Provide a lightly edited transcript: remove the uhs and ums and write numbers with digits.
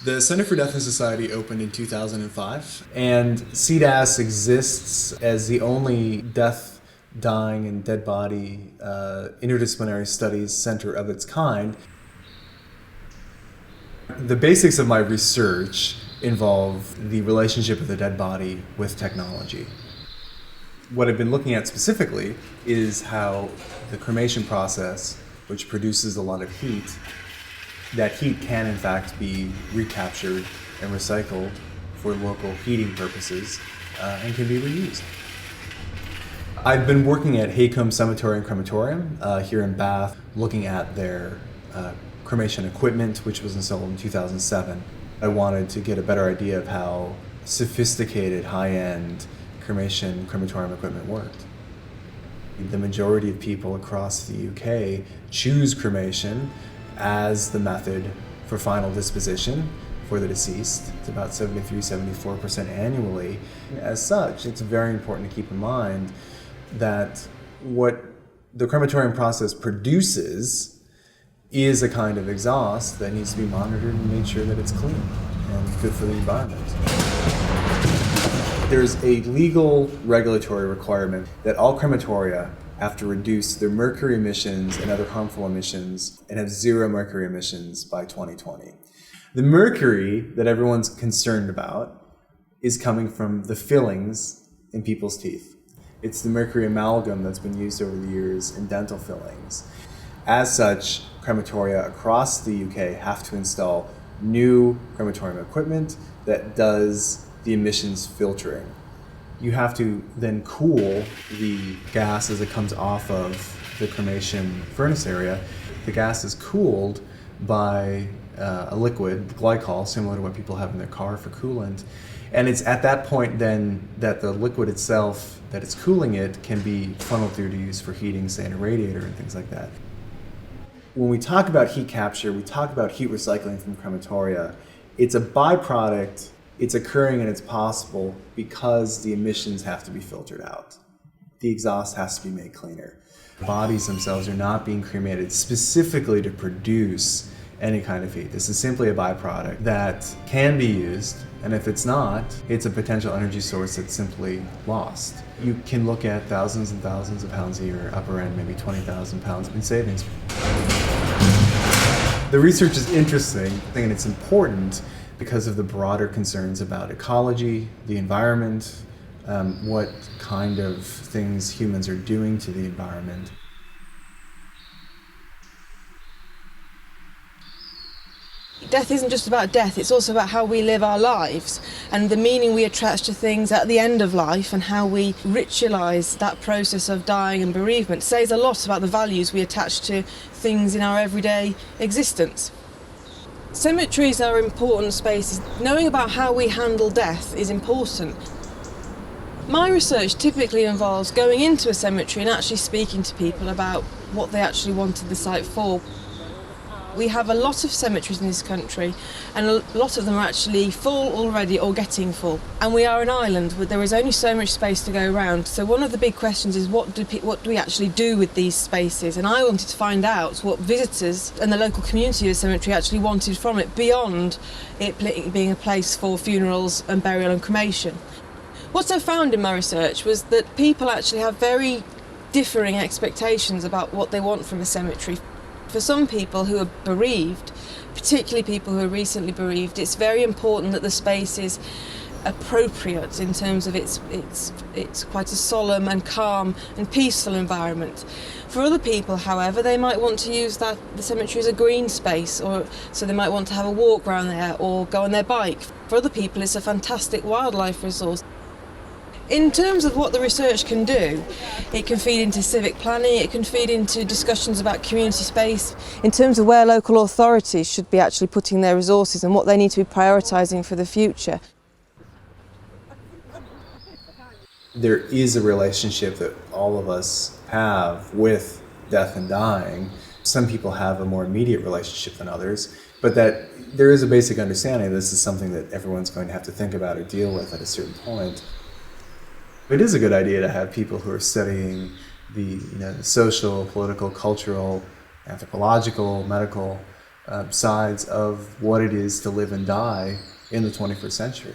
The Center for Death and Society opened in 2005, and CDAS exists as the only death, dying, and dead body interdisciplinary studies center of its kind. The basics of my research involve the relationship of the dead body with technology. What I've been looking at specifically is how the cremation process, which produces a lot of heat, that heat can in fact be recaptured and recycled for local heating purposes and can be reused. I've been working at Haycombe Cemetery and Crematorium here in Bath, looking at their cremation equipment, which was installed in 2007. I wanted to get a better idea of how sophisticated, high-end crematorium equipment worked. The majority of people across the UK choose cremation as the method for final disposition for the deceased. It's about 73-74% annually. As such, it's very important to keep in mind that what the crematorium process produces is a kind of exhaust that needs to be monitored and made sure that it's clean and good for the environment. There's a legal regulatory requirement that all crematoria have to reduce their mercury emissions and other harmful emissions and have zero mercury emissions by 2020. The mercury that everyone's concerned about is coming from the fillings in people's teeth. It's the mercury amalgam that's been used over the years in dental fillings. As such, crematoria across the UK have to install new crematorium equipment that does the emissions filtering. You have to then cool the gas as it comes off of the cremation furnace area. The gas is cooled by a liquid, glycol, similar to what people have in their car for coolant. And it's at that point then that the liquid itself, that it's cooling it, can be funneled through to use for heating, say in a radiator and things like that. When we talk about heat capture, we talk about heat recycling from crematoria. It's a byproduct. It's occurring and it's possible because the emissions have to be filtered out. The exhaust has to be made cleaner. Bodies themselves are not being cremated specifically to produce any kind of heat. This is simply a byproduct that can be used, and if it's not, it's a potential energy source that's simply lost. You can look at thousands and thousands of pounds a year, upper end maybe 20,000 pounds in savings. The research is interesting and it's important because of the broader concerns about ecology, the environment, what kind of things humans are doing to the environment. Death isn't just about death, it's also about how we live our lives and the meaning we attach to things at the end of life and how we ritualise that process of dying and bereavement says a lot about the values we attach to things in our everyday existence. Cemeteries are important spaces. Knowing about how we handle death is important. My research typically involves going into a cemetery and actually speaking to people about what they actually wanted the site for. We have a lot of cemeteries in this country and a lot of them are actually full already or getting full. And we are an island where there is only so much space to go around. So one of the big questions is what do we actually do with these spaces? And I wanted to find out what visitors and the local community of the cemetery actually wanted from it beyond it being a place for funerals and burial and cremation. What I found in my research was that people actually have very differing expectations about what they want from a cemetery. For some people who are bereaved, particularly people who are recently bereaved, it's very important that the space is appropriate in terms of it's quite a solemn and calm and peaceful environment. For other people, however, they might want to use the cemetery as a green space, or so they might want to have a walk around there or go on their bike. For other people, it's a fantastic wildlife resource. In terms of what the research can do, it can feed into civic planning, it can feed into discussions about community space. In terms of where local authorities should be actually putting their resources and what they need to be prioritising for the future. There is a relationship that all of us have with death and dying. Some people have a more immediate relationship than others, but that there is a basic understanding this is something that everyone's going to have to think about or deal with at a certain point. It is a good idea to have people who are studying the social, political, cultural, anthropological, medical sides of what it is to live and die in the 21st century.